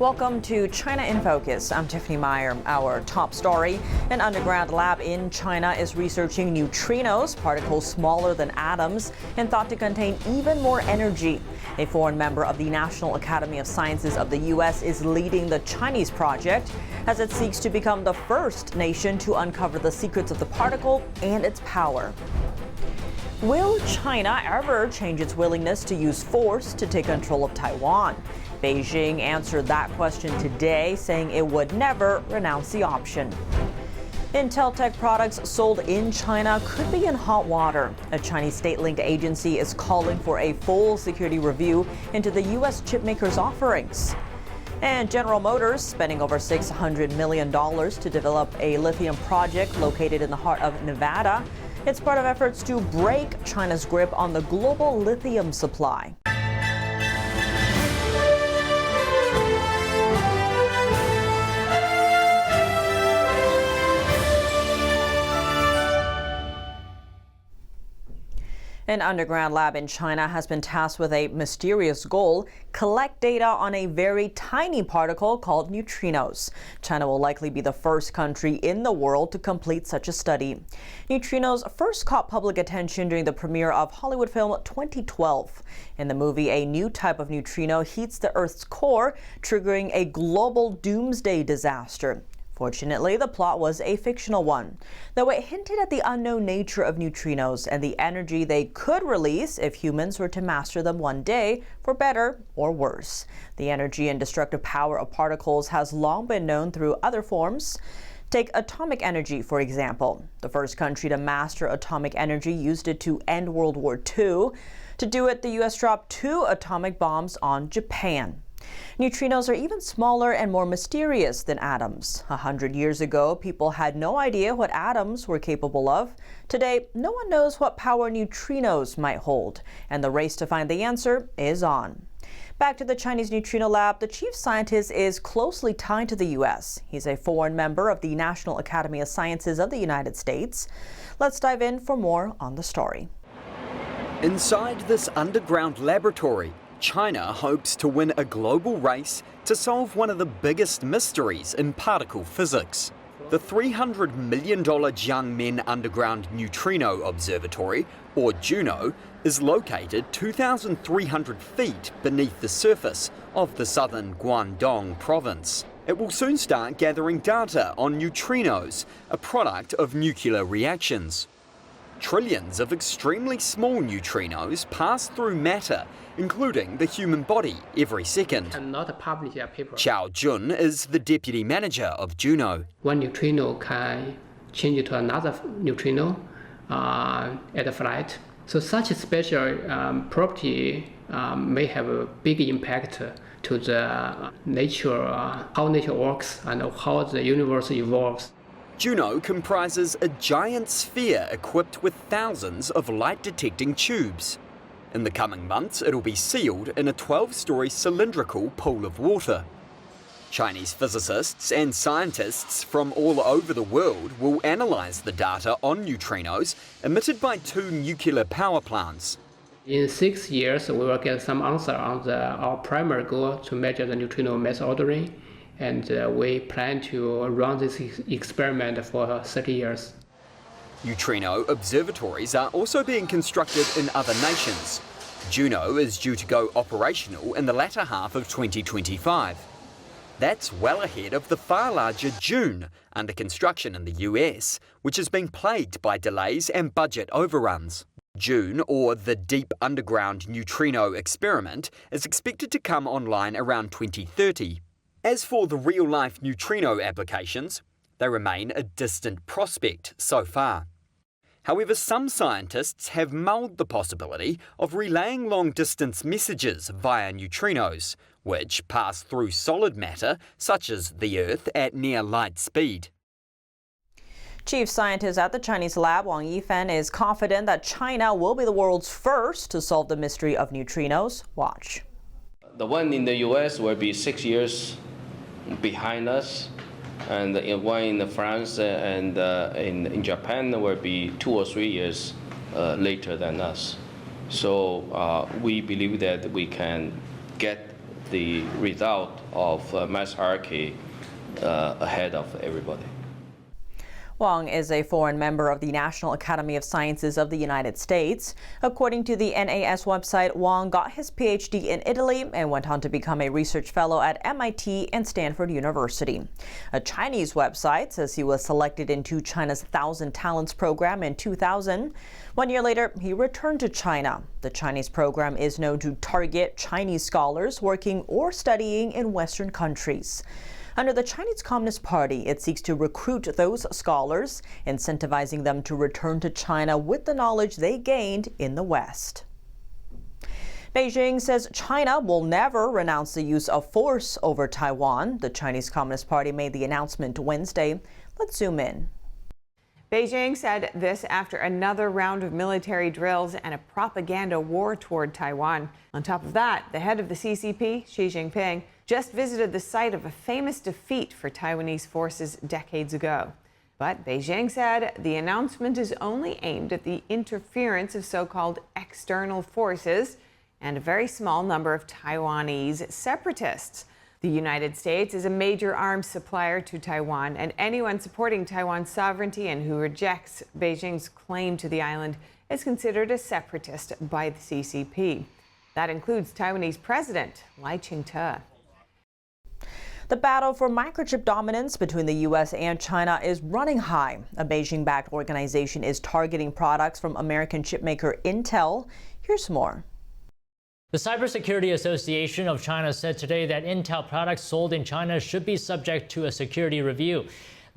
Welcome to China in Focus. I'm Tiffany Meyer. Our top story: an underground lab in China is researching neutrinos, particles smaller than atoms and thought to contain even more energy. A foreign member of the National Academy of Sciences of the U.S. is leading the Chinese project as it seeks to become the first nation to uncover the secrets of the particle and its power. Will China ever change its willingness to use force to take control of Taiwan? Beijing answered that question today, saying it would never renounce the option. Int'l tech products sold in China could be in hot water. A Chinese state-linked agency is calling for a full security review into the U.S. chipmakers' offerings. And General Motors spending over $600 million to develop a lithium project located in the heart of Nevada. It's part of efforts to break China's grip on the global lithium supply. An underground lab in China has been tasked with a mysterious goal: collect data on a very tiny particle called neutrinos. China will likely be the first country in the world to complete such a study. Neutrinos first caught public attention during the premiere of Hollywood film 2012. In the movie, a new type of neutrino heats the Earth's core, triggering a global doomsday disaster. Fortunately, the plot was a fictional one, though it hinted at the unknown nature of neutrinos and the energy they could release if humans were to master them one day, for better or worse. The energy and destructive power of particles has long been known through other forms. Take atomic energy, for example. The first country to master atomic energy used it to end World War II. To do it, the U.S. dropped 2 atomic bombs on Japan. Neutrinos are even smaller and more mysterious than atoms. 100 years ago, people had no idea what atoms were capable of. Today, no one knows what power neutrinos might hold, and the race to find the answer is on. Back to the Chinese neutrino lab, the chief scientist is closely tied to the U.S. He's a foreign member of the National Academy of Sciences of the United States. Let's dive in for more on the story. Inside this underground laboratory, China hopes to win a global race to solve one of the biggest mysteries in particle physics. The $300 million Jiangmen Underground Neutrino Observatory, or JUNO, is located 2,300 feet beneath the surface of the southern Guangdong province. It will soon start gathering data on neutrinos, a product of nuclear reactions. Trillions of extremely small neutrinos pass through matter, including the human body, every second. Cannot publish a paper. Chao Jun is the deputy manager of JUNO. One neutrino can change to another neutrino at a flight. So such a special property may have a big impact to the nature, how nature works and how the universe evolves. JUNO comprises a giant sphere equipped with thousands of light-detecting tubes. In the coming months, it'll be sealed in a 12-story cylindrical pool of water. Chinese physicists and scientists from all over the world will analyze the data on neutrinos emitted by 2 nuclear power plants. In 6 years, we will get some answer on our primary goal to measure the neutrino mass ordering. And we plan to run this experiment for 30 years. Neutrino observatories are also being constructed in other nations. JUNO is due to go operational in the latter half of 2025. That's well ahead of the far larger JUNE, under construction in the US, which has been plagued by delays and budget overruns. JUNE, or the Deep Underground Neutrino Experiment, is expected to come online around 2030. As for the real-life neutrino applications, they remain a distant prospect so far. However, some scientists have mulled the possibility of relaying long-distance messages via neutrinos, which pass through solid matter such as the Earth at near light speed. Chief scientist at the Chinese lab, Wang Yifan, is confident that China will be the world's first to solve the mystery of neutrinos. Watch. The one in the US will be 6 years behind us, and one in France and in Japan will be 2 or 3 years later than us. So we believe that we can get the result of mass hierarchy ahead of everybody. Wang is a foreign member of the National Academy of Sciences of the United States. According to the NAS website, Wang got his PhD in Italy and went on to become a research fellow at MIT and Stanford University. A Chinese website says he was selected into China's 1,000 Talents program in 2000. 1 year later, he returned to China. The Chinese program is known to target Chinese scholars working or studying in Western countries. Under the Chinese Communist Party, it seeks to recruit those scholars, incentivizing them to return to China with the knowledge they gained in the West. Beijing says China will never renounce the use of force over Taiwan. The Chinese Communist Party made the announcement Wednesday. Let's zoom in. Beijing said this after another round of military drills and a propaganda war toward Taiwan. On top of that, the head of the CCP, Xi Jinping, just visited the site of a famous defeat for Taiwanese forces decades ago. But Beijing said the announcement is only aimed at the interference of so-called external forces and a very small number of Taiwanese separatists. The United States is a major arms supplier to Taiwan, and anyone supporting Taiwan's sovereignty and who rejects Beijing's claim to the island is considered a separatist by the CCP. That includes Taiwanese President Lai Ching-te. The battle for microchip dominance between the U.S. and China is running high. A Beijing-backed organization is targeting products from American chipmaker Int'l. Here's more. The Cybersecurity Association of China said today that Int'l products sold in China should be subject to a security review.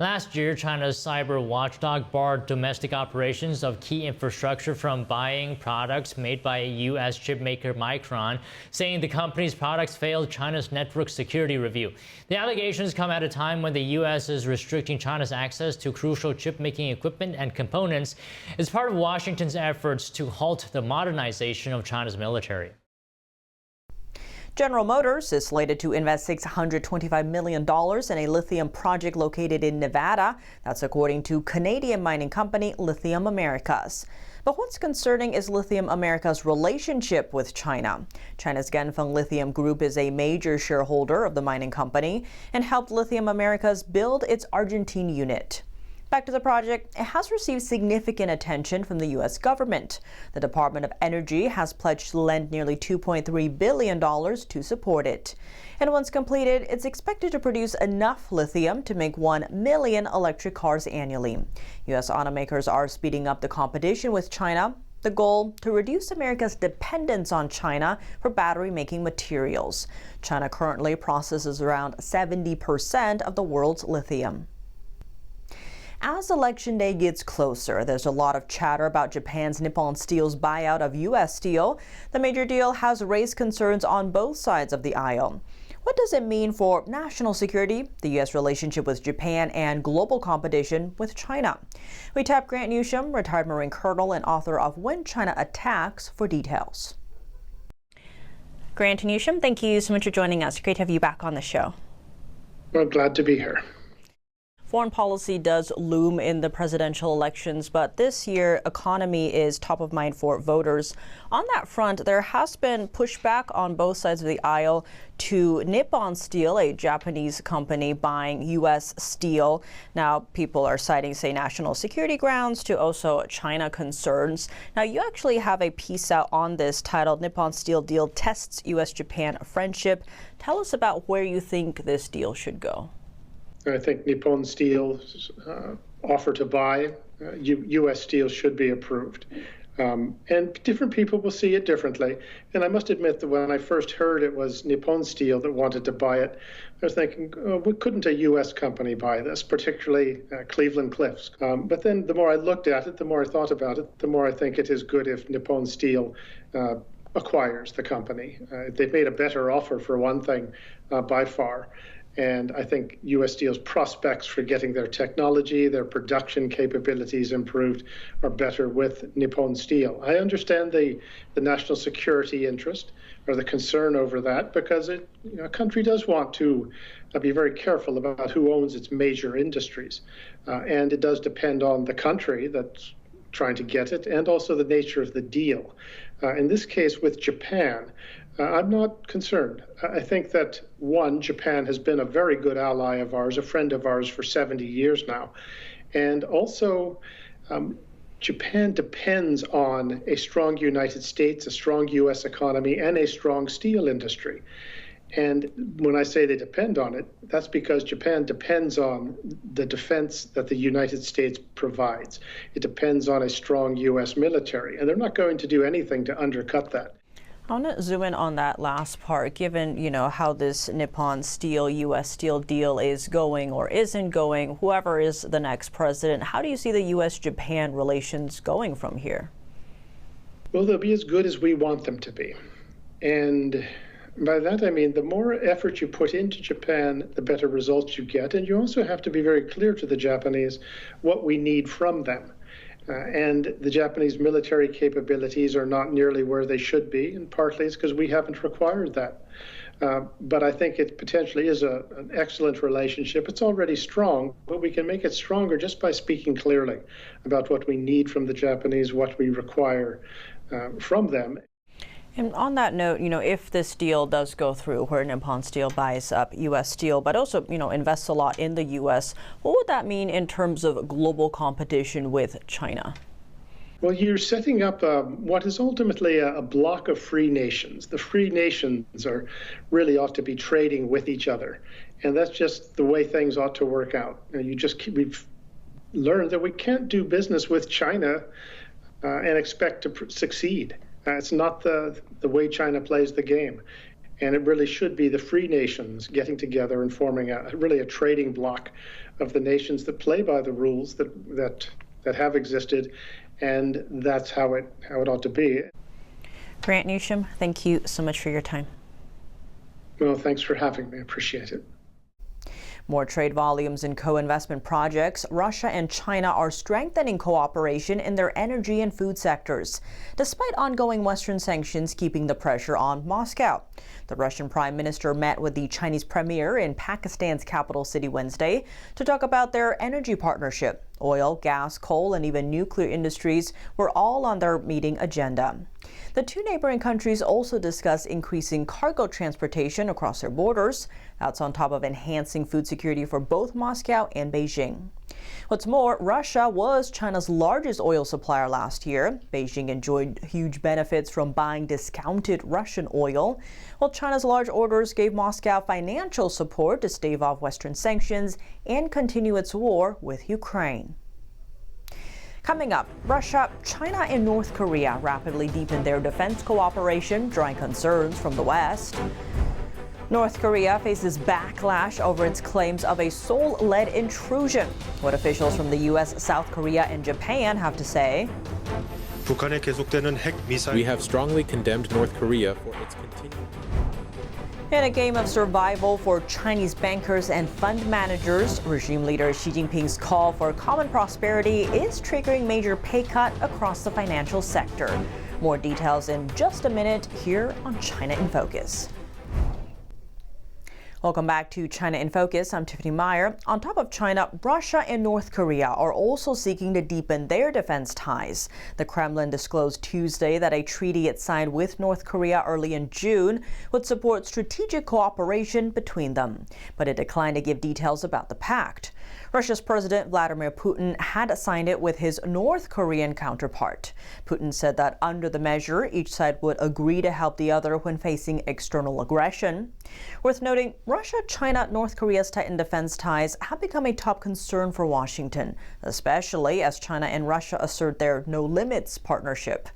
Last year, China's cyber watchdog barred domestic operations of key infrastructure from buying products made by U.S. chipmaker Micron, saying the company's products failed China's network security review. The allegations come at a time when the U.S. is restricting China's access to crucial chip-making equipment and components as part of Washington's efforts to halt the modernization of China's military. General Motors is slated to invest $625 million in a lithium project located in Nevada. That's according to Canadian mining company Lithium Americas. But what's concerning is Lithium Americas' relationship with China. China's Ganfeng Lithium Group is a major shareholder of the mining company and helped Lithium Americas build its Argentine unit. Back to the project, it has received significant attention from the U.S. government. The Department of Energy has pledged to lend nearly $2.3 billion to support it. And once completed, it's expected to produce enough lithium to make 1 million electric cars annually. U.S. automakers are speeding up the competition with China. The goal, to reduce America's dependence on China for battery-making materials. China currently processes around 70% of the world's lithium. As Election Day gets closer, there's a lot of chatter about Japan's Nippon Steel's buyout of U.S. Steel. The major deal has raised concerns on both sides of the aisle. What does it mean for national security, the U.S. relationship with Japan, and global competition with China? We tap Grant Newsham, retired Marine Colonel and author of When China Attacks, for details. Grant Newsham, thank you so much for joining us. Great to have you back on the show. Well, glad to be here. Foreign policy does loom in the presidential elections, but this year, economy is top of mind for voters. On that front, there has been pushback on both sides of the aisle to Nippon Steel, a Japanese company buying U.S. steel. Now, people are citing, say, national security grounds to also China concerns. Now, you actually have a piece out on this titled Nippon Steel Deal Tests U.S.-Japan Friendship. Tell us about where you think this deal should go. I think Nippon Steel's offer to buy U.S. steel should be approved. And different people will see it differently. And I must admit that when I first heard it was Nippon Steel that wanted to buy it, I was thinking, couldn't a U.S. company buy this, particularly Cleveland-Cliffs? But then the more I looked at it, the more I thought about it, the more I think it is good if Nippon Steel acquires the company. They've made a better offer, for one thing, by far. And I think U.S. Steel's prospects for getting their technology, their production capabilities improved are better with Nippon Steel. I understand the national security interest or the concern over that because a country does want to be very careful about who owns its major industries. And it does depend on the country that's trying to get it and also the nature of the deal. In this case with Japan, I'm not concerned. I think that, one, Japan has been a very good ally of ours, a friend of ours for 70 years now. And also, Japan depends on a strong United States, a strong U.S. economy, and a strong steel industry. And when I say they depend on it, that's because Japan depends on the defense that the United States provides. It depends on a strong U.S. military, and they're not going to do anything to undercut that. I want to zoom in on that last part, given, how this Nippon Steel, U.S. Steel deal is going or isn't going, whoever is the next president. How do you see the U.S.-Japan relations going from here? Well, they'll be as good as we want them to be. And by that, I mean, the more effort you put into Japan, the better results you get. And you also have to be very clear to the Japanese what we need from them. And the Japanese military capabilities are not nearly where they should be, and partly it's because we haven't required that. But I think it potentially is an excellent relationship. It's already strong, but we can make it stronger just by speaking clearly about what we need from the Japanese, what we require from them. And on that note, if this deal does go through where Nippon Steel buys up U.S. Steel, but also, invests a lot in the U.S., what would that mean in terms of global competition with China? Well, you're setting up what is ultimately a block of free nations. The free nations really ought to be trading with each other. And that's just the way things ought to work out. We've learned that we can't do business with China and expect to succeed. It's not the way China plays the game. And it really should be the free nations getting together and forming a trading bloc of the nations that play by the rules that have existed. And that's how it ought to be. Grant Newsham, thank you so much for your time. Well, thanks for having me. I appreciate it. More trade volumes in co-investment projects. Russia and China are strengthening cooperation in their energy and food sectors, despite ongoing Western sanctions keeping the pressure on Moscow. The Russian Prime Minister met with the Chinese Premier in Pakistan's capital city Wednesday to talk about their energy partnership. Oil, gas, coal, and even nuclear industries were all on their meeting agenda. The two neighboring countries also discussed increasing cargo transportation across their borders. That's on top of enhancing food security for both Moscow and Beijing. What's more, Russia was China's largest oil supplier last year. Beijing enjoyed huge benefits from buying discounted Russian oil, while China's large orders gave Moscow financial support to stave off Western sanctions and continue its war with Ukraine. Coming up, Russia, China, and North Korea rapidly deepen their defense cooperation, drawing concerns from the West. North Korea faces backlash over its claims of a Seoul-led intrusion. What officials from the U.S., South Korea, and Japan have to say. We have strongly condemned North Korea for its continued. In a game of survival for Chinese bankers and fund managers, regime leader Xi Jinping's call for common prosperity is triggering major pay cut across the financial sector. More details in just a minute here on China in Focus. Welcome back to China in Focus. I'm Tiffany Meyer. On top of China, Russia and North Korea are also seeking to deepen their defense ties. The Kremlin disclosed Tuesday that a treaty it signed with North Korea early in June would support strategic cooperation between them, but it declined to give details about the pact. Russia's President Vladimir Putin had signed it with his North Korean counterpart. Putin said that under the measure, each side would agree to help the other when facing external aggression. Worth noting, Russia, China, North Korea's tightened defense ties have become a top concern for Washington, especially as China and Russia assert their no-limits partnership.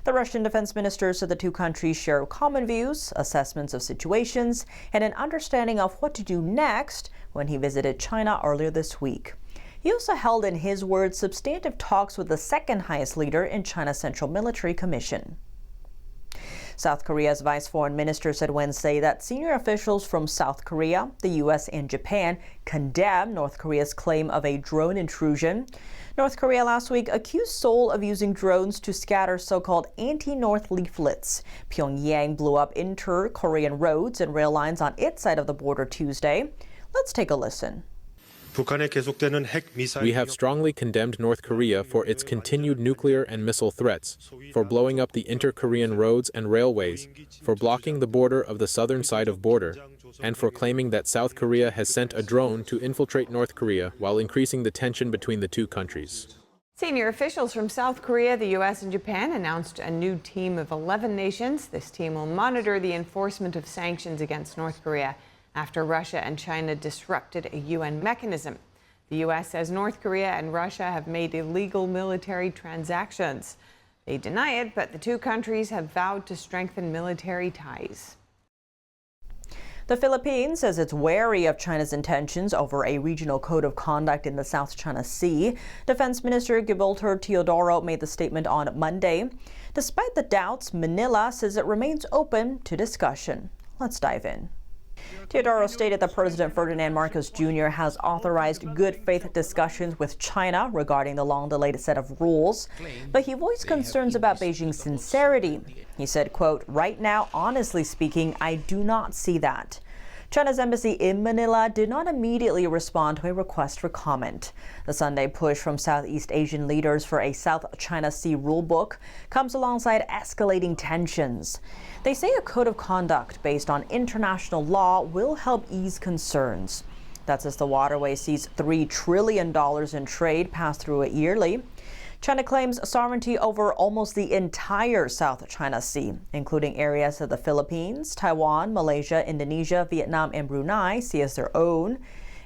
The Russian defense minister said the two countries share common views, assessments of situations, and an understanding of what to do next when he visited China earlier this week. He also held, in his words, substantive talks with the second highest leader in China's Central Military Commission. South Korea's vice foreign minister said Wednesday that senior officials from South Korea, the U.S., and Japan condemn North Korea's claim of a drone intrusion. North Korea last week accused Seoul of using drones to scatter so-called anti-North leaflets. Pyongyang blew up inter-Korean roads and rail lines on its side of the border Tuesday. Let's take a listen. We have strongly condemned North Korea for its continued nuclear and missile threats, for blowing up the inter-Korean roads and railways, for blocking the border of the southern side of border, and for claiming that South Korea has sent a drone to infiltrate North Korea while increasing the tension between the two countries. Senior officials from South Korea, the U.S., and Japan announced a new team of 11 nations. This team will monitor the enforcement of sanctions against North Korea after Russia and China disrupted a UN mechanism. The U.S. says North Korea and Russia have made illegal military transactions. They deny it, but the two countries have vowed to strengthen military ties. The Philippines says it's wary of China's intentions over a regional code of conduct in the South China Sea. Defense Minister Gibraltar Teodoro made the statement on Monday. Despite the doubts, Manila says it remains open to discussion. Let's dive in. Teodoro stated that President Ferdinand Marcos Jr. has authorized good faith discussions with China regarding the long-delayed set of rules, but he voiced concerns about Beijing's sincerity. He said, quote, "Right now, honestly speaking, I do not see that." China's embassy in Manila did not immediately respond to a request for comment. The Sunday push from Southeast Asian leaders for a South China Sea rulebook comes alongside escalating tensions. They say a code of conduct based on international law will help ease concerns. That's as the waterway sees $3 trillion in trade pass through it yearly. China claims sovereignty over almost the entire South China Sea, including areas that the Philippines, Taiwan, Malaysia, Indonesia, Vietnam, and Brunei see as their own.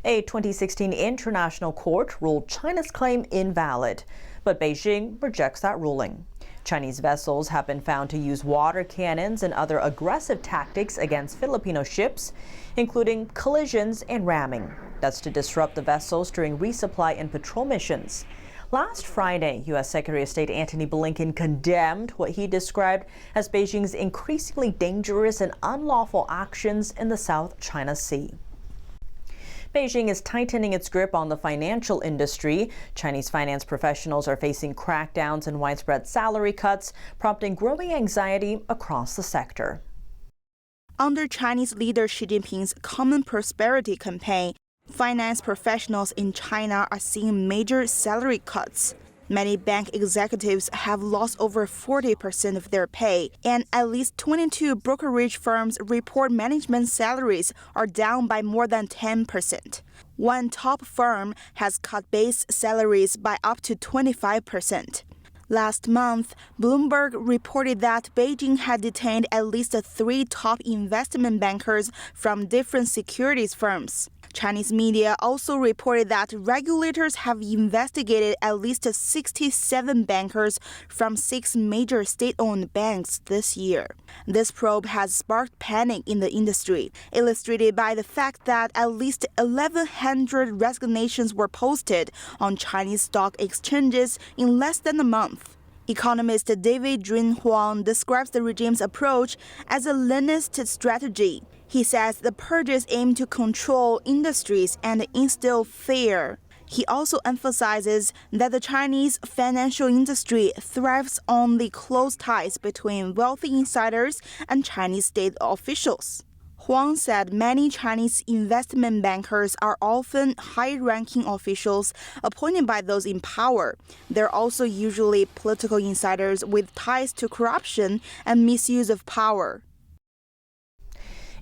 A 2016 international court ruled China's claim invalid, but Beijing rejects that ruling. Chinese vessels have been found to use water cannons and other aggressive tactics against Filipino ships, including collisions and ramming. That's to disrupt the vessels during resupply and patrol missions. Last Friday, U.S. Secretary of State Antony Blinken condemned what he described as Beijing's increasingly dangerous and unlawful actions in the South China Sea. Beijing is tightening its grip on the financial industry. Chinese finance professionals are facing crackdowns and widespread salary cuts, prompting growing anxiety across the sector. Under Chinese leader Xi Jinping's Common Prosperity campaign, finance professionals in China are seeing major salary cuts. Many bank executives have lost over 40% of their pay, and at least 22 brokerage firms report management salaries are down by more than 10%. One top firm has cut base salaries by up to 25%. Last month, Bloomberg reported that Beijing had detained at least 3 top investment bankers from different securities firms. Chinese media also reported that regulators have investigated at least 67 bankers from 6 major state-owned banks this year. This probe has sparked panic in the industry, illustrated by the fact that at least 1,100 resignations were posted on Chinese stock exchanges in less than a month. Economist David Jun Huang describes the regime's approach as a Leninist strategy. He says the purges aim to control industries and instill fear. He also emphasizes that the Chinese financial industry thrives on the close ties between wealthy insiders and Chinese state officials. Huang said many Chinese investment bankers are often high-ranking officials appointed by those in power. They're also usually political insiders with ties to corruption and misuse of power.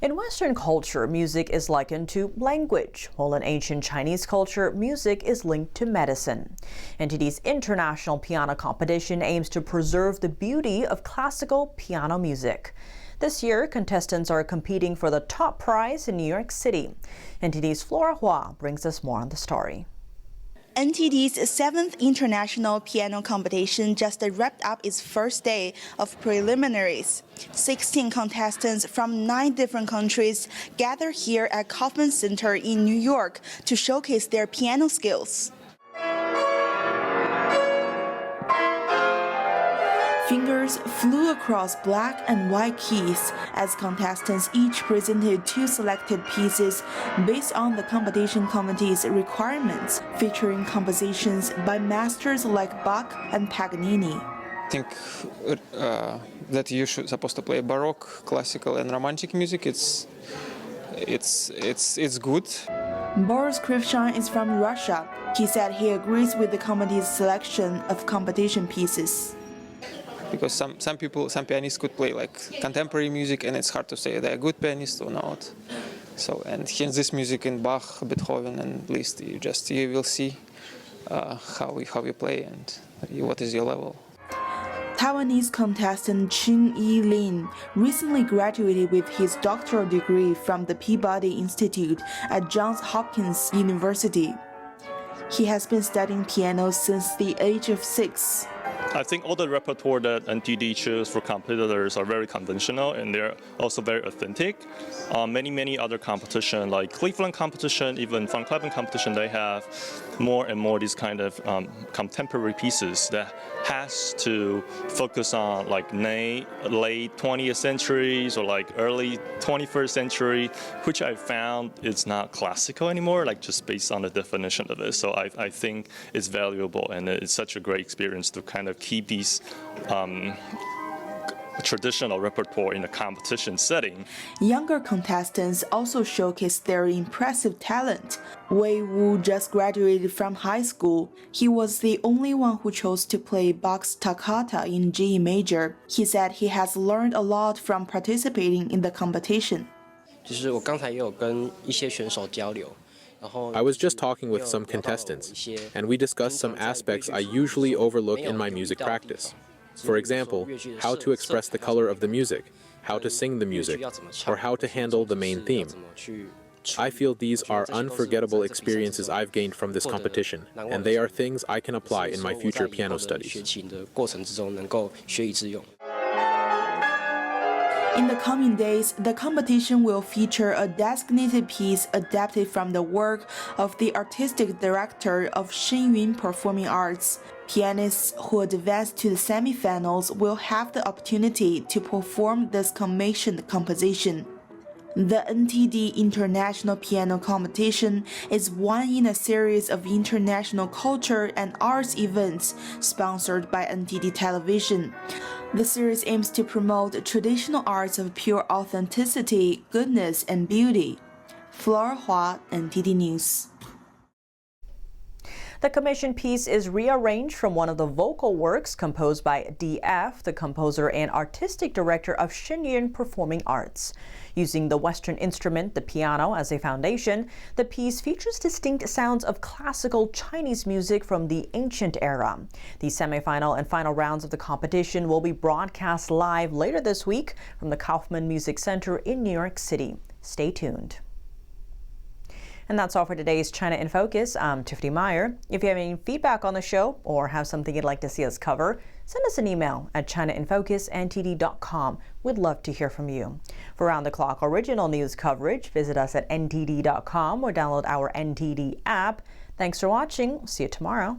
In Western culture, music is likened to language, while in ancient Chinese culture, music is linked to medicine. NTD's international piano competition aims to preserve the beauty of classical piano music. This year, contestants are competing for the top prize in New York City. NTD's Flora Hua brings us more on the story. NTD's 7th International Piano Competition just wrapped up its first day of preliminaries. 16 contestants from 9 different countries gather here at Kaufman Center in New York to showcase their piano skills. Fingers flew across black and white keys as contestants each presented 2 selected pieces based on the competition committee's requirements, featuring compositions by masters like Bach and Paganini. I think that you're supposed to play Baroque, classical, and romantic music. It's good. Boris Krivshan is from Russia. He said he agrees with the committee's selection of competition pieces. Because some pianists could play like contemporary music, and it's hard to say they're good pianists or not. So, and here's this music in Bach, Beethoven, and Liszt. You will see how you play and what is your level. Taiwanese contestant Chin Yi-lin recently graduated with his doctoral degree from the Peabody Institute at Johns Hopkins University. He has been studying piano since the age of 6. I think all the repertoire that NTD choose for competitors are very conventional, and they're also very authentic. Many other competition, like Cleveland competition, even Fun Clubbing competition, they have more and more these kind of contemporary pieces that has to focus on like late 20th centuries or like early 21st century, which I found it's not classical anymore, like just based on the definition of it. So I think it's valuable, and it's such a great experience to kind of keep these traditional repertoire in a competition setting. Younger contestants also showcased their impressive talent. Wei Wu just graduated from high school. He was the only one who chose to play Bach's Toccata in G major. He said he has learned a lot from participating in the competition. I was just talking with some contestants, and we discussed some aspects I usually overlook in my music practice. For example, how to express the color of the music, how to sing the music, or how to handle the main theme. I feel these are unforgettable experiences I've gained from this competition, and they are things I can apply in my future piano studies. In the coming days, the competition will feature a designated piece adapted from the work of the artistic director of Shenyun Performing Arts. Pianists who advance to the semifinals will have the opportunity to perform this commissioned composition. The NTD International Piano Competition is one in a series of international culture and arts events sponsored by NTD Television. The series aims to promote traditional arts of pure authenticity, goodness, and beauty. Flora Hua, NTD News. The commission piece is rearranged from one of the vocal works composed by D.F., the composer and artistic director of Shenyun Performing Arts. Using the Western instrument, the piano, as a foundation, the piece features distinct sounds of classical Chinese music from the ancient era. The semifinal and final rounds of the competition will be broadcast live later this week from the Kaufman Music Center in New York City. Stay tuned. And that's all for today's China in Focus. I'm Tiffany Meyer. If you have any feedback on the show or have something you'd like to see us cover, send us an email at chinainfocus@ntd.com. We'd love to hear from you. For round-the-clock original news coverage, visit us at ntd.com or download our NTD app. Thanks for watching. See you tomorrow.